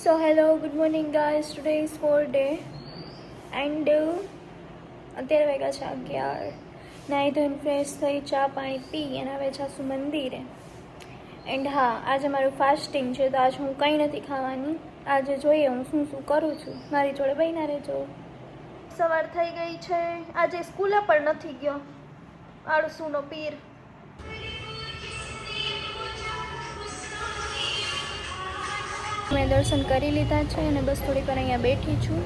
So hello, good morning guys. Today is 4th day and અત્યારે વાગ્યા છે 11. નાહી ધોઈને ફ્રેશ થઈ ચા પાણી પી અને હવે જાશું મંદિરે. એન્ડ હા, આજે મારું ફાસ્ટિંગ છે તો આજે હું કંઈ નથી ખાવાની. આજે જોઈએ હું શું શું કરું છું. મારી જોડે બહીના રહેજો. સવાર થઈ ગઈ છે. આજે સ્કૂલે પણ નથી ગયો આળસુનો પીર. મેં દર્શન કરી લીધા છે અને બસ થોડીક વાર અહીંયા બેઠી છું.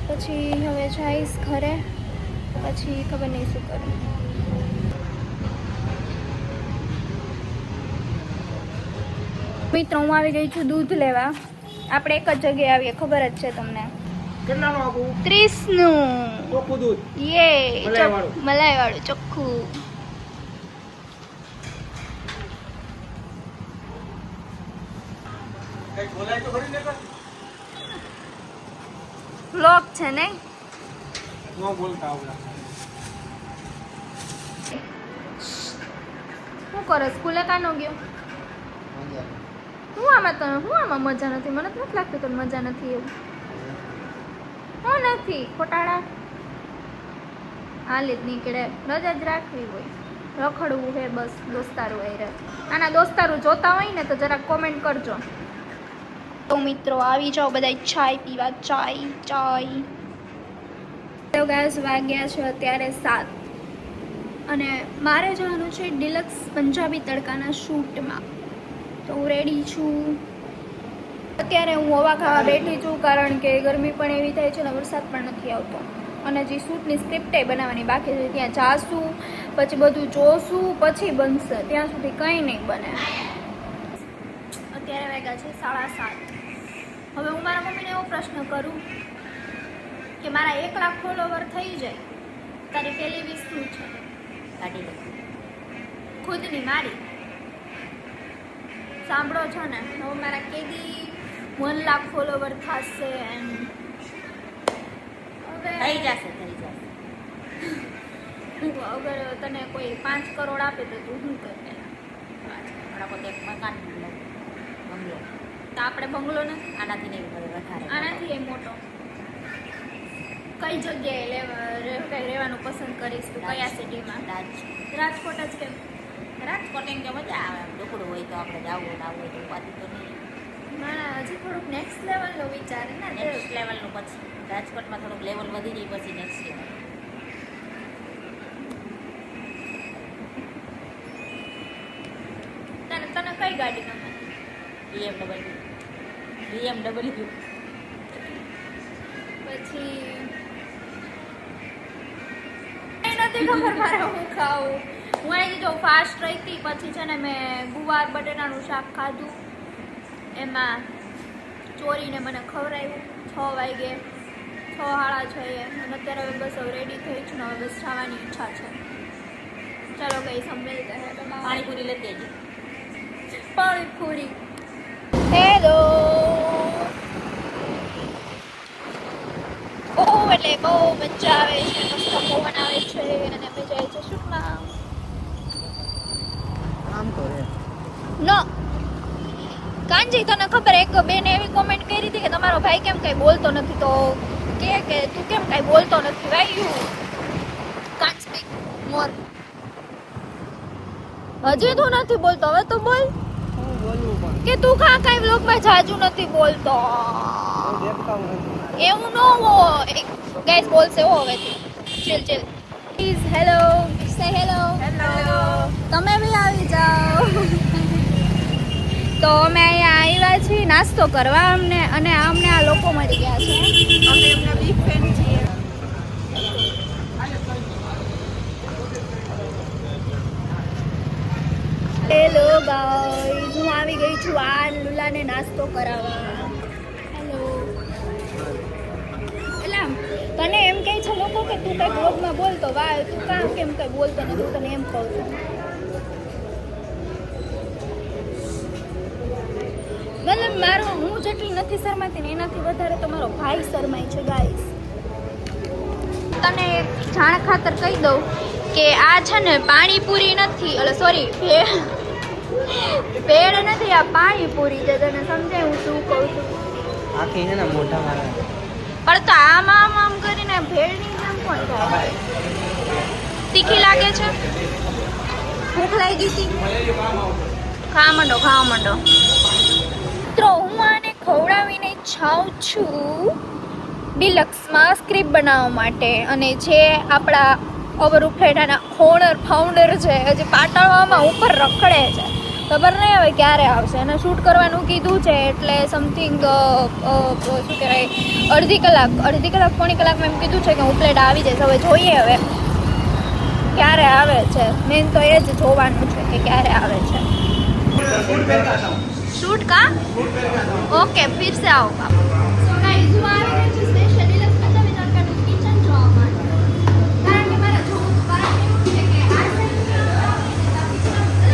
પછી હવે જઈશ ઘરે, પછી ખબર નહીં શું કરું. મિત્રો, હું આવી ગઈ છું દૂધ લેવા. આપણે એક જ જગ્યાએ આવીએ, ખબર જ છે તમને. 30નું યે મલાઈ વાળું ચોખ્ખું. વ્લોગ છે ને નો બોલતા આવડા. શું કરે? સ્કૂલે કાનો ગયો? હું આમાં મજા નથી. મને તો નથી લાગતું તને મજા નથી એવું. હું નથી ખોટાડા. હાલી જ નીકળે. રજા જ રાખવી હોય, રખડવું હે બસ. દોસ્તારું હોય. આના દોસ્તારું જોતા હોય ને તો જરાક કોમેન્ટ કરજો. તો મિત્રો આવી જાઓ બધા ચાય પીવા. ચાય તો ગાઈસ વાગ્યા છે અત્યારે 7 અને મારે જવાનું છે ડિલક્સ પંજાબી તડકાના શૂટમાં. તો હું રેડી છું. અત્યારે હું હવા ખાવા બેઠી છું કારણ કે ગરમી પણ એવી થાય છે ને વરસાદ પણ નથી આવતો. અને જે શૂટની સ્ક્રિપ્ટે બનાવવાની બાકી છે. ત્યાં જાશું, પછી બધું જોશું, પછી બનશે. ત્યાં સુધી કંઈ નહીં બને. અત્યારે વાગ્યા છે 7:30. હવે હું મારા મમ્મીને એવો પ્રશ્ન કરું કે મારા 1 લાખ ફોલોવર થઈ જાય, તારી પહેલી વીસ શું છે? કાઢી લે ખુદની મારી. સાંભળો છો ને? હવે મારા કેદી 1 લાખ ફોલોવર થશે એન્ડ થઈ જશે. અગર તને કોઈ 5 કરોડ આપે તો તું શું કરે? મકાન બંગલો તો આપણે બંગલો ને આનાથી નહીં વધારે, આનાથી એ મોટો. કઈ જગ્યાએ રહેવાનું પસંદ કરીશ તું? કયા સિટીમાં? રાજકોટ જ કેમ? રાજકોટ એમ કે મજા આવે. ડુકડું હોય તો આપણે જવું ના હોય તો ઉપાધિ તો નહીં. ના, હજી થોડુંક નેક્સ્ટ લેવલનો વિચાર ને. નેક્સ્ટ લેવલનું પછી રાજકોટમાં થોડુંક લેવલ વધી જાય પછી નેક્સ્ટ લેવલ. તને કઈ ગાડી ગમે? BMW. પછી નથી ખબર મારે હું ખાવું. હું અહીં જો ફાસ્ટ રહી હતી પછી છે ને મેં ગુવાર બટેટાનું શાક ખાધું. એમાં ચોરીને મને ખવડાવ્યું. 6 વાગે 6:30 અને અત્યારે હવે બસ હવે રેડી થઈ છું ને હવે બસ ખાવાની ઈચ્છા છે. ચાલો કઈ સંભળે પાણીપુરી લેતી આવી. પાણીપુરી. હેલો. એટલે બહુ મજા આવે છે. મસ્ત પવન આવે છે અને અમે જાય છે શૂટમાં. આમ તો રે નો કાંજી, તને ખબર એક બેને એવી કોમેન્ટ કરી હતી કે તમારો ભાઈ કેમ કઈ બોલતો નથી, તો કે તું કેમ કઈ બોલતો નથી? વાય યુ કાન્ટ સ્પીક મોર. હજી તું નથી બોલતો, હવે તું બોલ. હું બોલું પણ કે તું કઈ વ્લોગમાં જાજુ નથી બોલતો. દેખતા નથી. એવું ન હોય. ગાઈસ બોલશે હો હવેથી. Chill please. હેલો, સે હેલો. હેલો. તમે બી આવી જાઓ. તો અમે અહીંયા આવ્યા છીએ નાસ્તો કરવા અમને આ લોકો મળી ગયા છે. અમે એમના બિગ ફેન છીએ. હેલો ગાઈસ, હું આવી ગઈ છું આ લુલાને નાસ્તો કરાવવા. હેલો. એટલે તને એમ કહે છે લોકો કે તું કઈ બ્લોગમાં બોલતો, વાહ તું કામ કેમ કઈ બોલતો નથી? હું તને એમ કહું છું. મતલબ હું જેટલી નથી શરમાતી ને એનાથી વધારે તો મારો ભાઈ શરમાય છે ગાઈસ. તને જાણ ખાતર કહી દઉં કે આ છે ને પાણીપુરી નથી, એટલે સોરી ભેળ નથી, આ પાણીપુરી છે. તને સમજાય હું શું કહું છું? આખી હે ને મોઢા મારા પણ તો આમ કરીને ભેળની જેમ કોણ થાય? તીખી લાગે છે? ભૂખ લાગી હતી? ખાવા માંડો. મિત્રો હું આને ખવડાવીને જાઉં છું ડિલક્સમાં સ્ક્રિપ્ટ બનાવવા માટે. અને જે આપણા ઓવર ઉપલેટાના ફાઉન્ડર છે હજી પાટણવામાં ઉપર રખડે છે, ખબર નહીં હવે ક્યારે આવશે. એને શૂટ કરવાનું કીધું છે એટલે સમથિંગ શું કહેવાય અડધી કલાક પોણી કલાકમાં એમ કીધું છે કે ઉપલેટ આવી જશે. હવે જોઈએ હવે ક્યારે આવે છે. મેન તો એ જ જોવાનું છે કે ક્યારે આવે છે. शूट का ओके फिर से आओगा. So guys, હું આવી રહી છું સ્પેશિયલ ડિલક્સ પંજાબી તડકાનું કિચન જોવા માટે. કારણ કે મારા જો કારણ એવું છે કે આ સાઈડ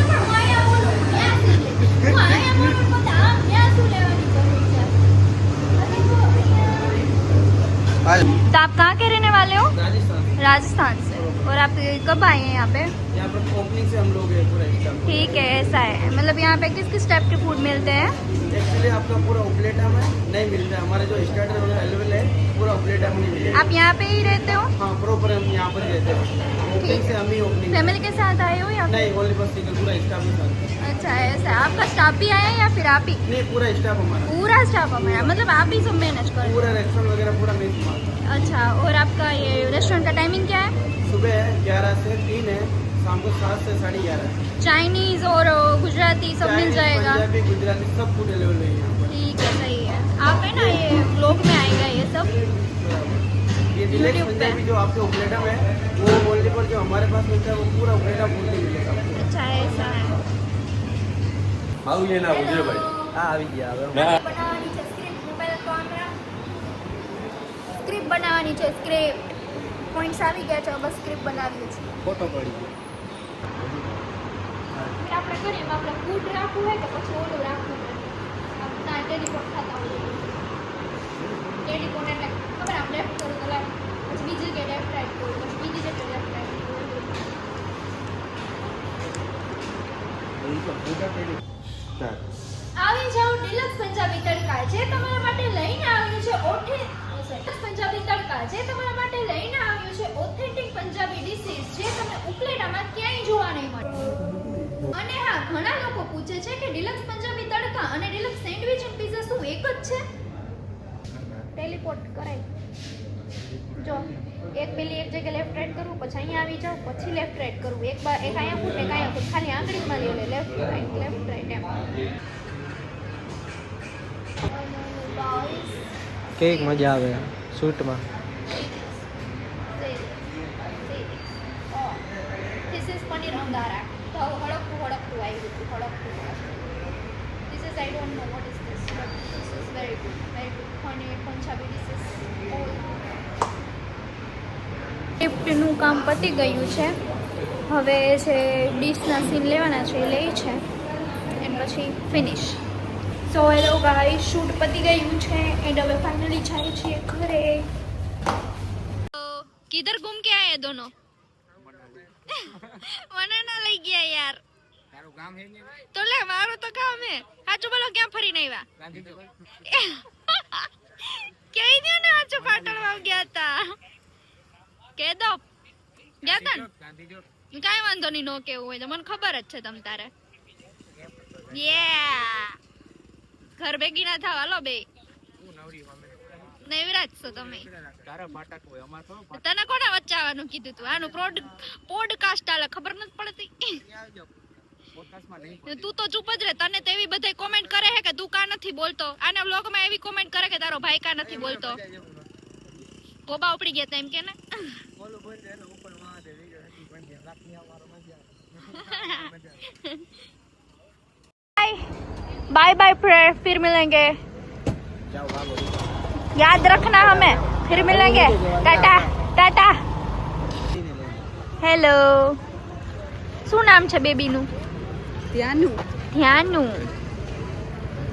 પણ હું અહીંયા બોલું ત્યાં શું તો આમ ત્યાં શું લેવાની જરૂર છે? तो आप कहाँ के रहने वाले हो? राजस्थान से. और आप कब आए हैं यहाँ पे? यहाँ पर ओपनिंग से हम लोग हैं पूरा स्टाफ. ठीक है, ऐसा है. मतलब यहाँ पे किस किस टाइप के फूड मिलते हैं? एक्चुअली आपका पूरा उपलेटा में नहीं मिलता है. हमारे जो स्टार्टर वगैरह अवेलेबल है पूरा उपलेटा में नहीं मिलेगा. आप यहाँ पे ही रहते हो? हाँ प्रॉपर हम यहाँ पर ही रहते हैं. ओपनिंग से हम ही ओपनिंग. फैमिली के साथ आए हो या नहीं ओनली बस सिंगल पूरा स्टाफ के साथ. अच्छा ऐसा है. आपका स्टाफ भी आया है या फिर आप ही? नहीं पूरा स्टाफ हमारा. पूरा स्टाफ हमारा, मतलब आप ही सब मैनेज कर रहे हो? पूरा रेस्टोरेंट वगैरह पूरा नहीं संभालता. अच्छा. और आपका ये रेस्टोरेंट का टाइमिंग क्या है? सुबह 11 से 3 है, शाम को 7 से 11:30. चाइनीज और गुजराती सब मिल चाइनीज, जाएगा? पंजाबी गुजराती सब फूड अवेलेबल है यहाँ पर. ठीक है, सही है. आप है ना ये ब्लॉग में आएगा ये सब? ये डिलेक्स YouTube पे. पंजाबी जो आपके उपलेटा में है वो ओनली पर जो हमारे पास मिलता है वो पूरा उपलेटा फूड नहीं मिलेगा आपको. अच्छा ऐसा है. આવું છે ના ઉજરે ભાઈ हाँ આવી ગયા હવે. બનાવવાની છે સ્ક્રિપ્ટ. મોબાઈલ કેમેરા સ્ક્રિપ્ટ બનાવવાની છે. સ્ક્રિપ્ટ પોઈન્ટ્સ આવી ગયા છે, બસ સ્ક્રિપ્ટ બનાવીએ છીએ. ફોટો પડી ગયો. આપણે કરીએ એમાં આપણે ફૂડ રાખવું હોય કે પછી ઓલું રાખવું હોય? આપણે ટેલિફોન ખાતા હોય ટેલિફોન એટલે ખબર આમ લેફ્ટ કરું તો લેફ્ટ, પછી બીજી જગ્યાએ લેફ્ટ રાઈટ કરું, પછી બીજી જગ્યાએ લેફ્ટ રાઈટ કરું. આવી જાઓ ડિલક્સ પંજાબી તડકા, જે તમારા માટે લઈને આવ્યું છે પંજાબી તડકા, જે તમારા માટે લઈને આવ્યું છે ઓથેન્ટિક પંજાબી ડિશિસ જે તમને ઉપલેટામાં ક્યાંય જોવા નહીં મળે. અને હા, ઘણા લોકો પૂછે છે કે ડિલક્સ પંજાબી તડકા અને ડિલક્સ સેન્ડવિચ અને પિઝા શું એક જ છે? ટેલિપોર્ટ કરાય. જો એક જગ્યાએ લેફ્ટ રાઈટ કરવું, પછી અહીંયા આવી જાવ, પછી લેફ્ટ રાઈટ કરવું, એક અહીંયા ફૂટ એક અહીંયા ફૂટ, ખાલી આંગળીમાં લઈ લે લેફ્ટ રાઈટ એમ. કેક મજા આવે શૂટમાં. This is paneer angara. તો હળકતું આવ્યું હતું. This is I don't know what is this, but this is very good paneer Punjabi dishes. સ્ક્રિપ્ટનું કામ પતી ગયું છે. હવે છે ડીશના સીન લેવાના છે, એ લે છે એન્ડ પછી finish. So hello guys, shoot પતી ગયું છે એન્ડ હવે ફાઇનલી જાય છીએ ઘરે. किधर घूम के आए दोनों? बनाना લઈ ગયા યાર. તારું કામ હે ને? તો લે મારું તો કામ હે. સાચું બોલો, ક્યાં ફરીને આવ્યા? કહી દો ને, સાચું પાટણમાં ગયા તા. કહી દો ગયા તા ને? કાંઈ વાંધો નહીં, નો કેવું હોય તો મને ખબર જ છે તમ તારે. યે ઘર ભેગી ના થાવ, હાલો બે. નવરાજ છો તમે. તારા પાટક હોય અમાર તો તને કોને વચ્ચે આવવાનું કીધું તું? આનું પોડકાસ્ટ આલે ખબર નથી પડતી. પોડકાસ્ટમાં નહીં. તું તો ચૂપ જ રહે. તને તો એવી બધાય કોમેન્ટ કરે છે કે તું કા નથી બોલતો. આના વ્લોગમાં એવી કોમેન્ટ કરે કે તારો ભાઈ કા નથી બોલતો. ગોબા ઉપડી ગયા તા એમ કે ને. બોલો બોલ દે ઉપર મહાદેવ નથી પણ રાખી અમારો મજા. बाय बाय फिर मिलेंगे. જાઓ ભાગો. याद रखना हमें, फिर मिलेंगे. टाटा टाटा. હેલો. શું નામ છે બેબીનું? ધ્યાનુ.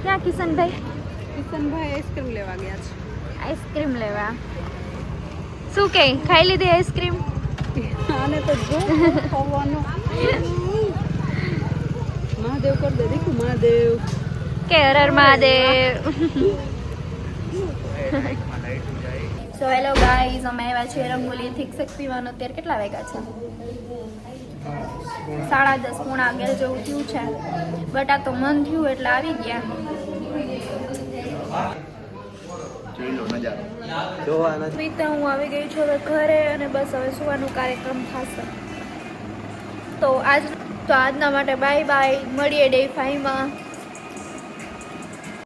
ક્યાં કિશનભાઈ? આઈસ્ક્રીમ લેવા ગયા છે. આઈસ્ક્રીમ લેવા. શું કે ખાઈ લીધી આઈસ્ક્રીમ? આને તો જો ખાવાનું. મહાદેવ કર દે, દેખો મહાદેવ. કે Har Har Mahadev. So hello guys, અમે આવ્યા છીએ રંગોલીથી શેક પીવાનો. અત્યારે કેટલા વાગ્યા છે? 10:30 પોણા 11 જેવું થયું છે. બટ આ તો મન થયું એટલે આવી ગયા. મિત્ર, હું આવી ગઈ છું હવે ઘરે અને બસ હવે સુવાનો કાર્યક્રમ થશે. તો આજના માટે બાય બાય. મળીએ ડે 5 માં.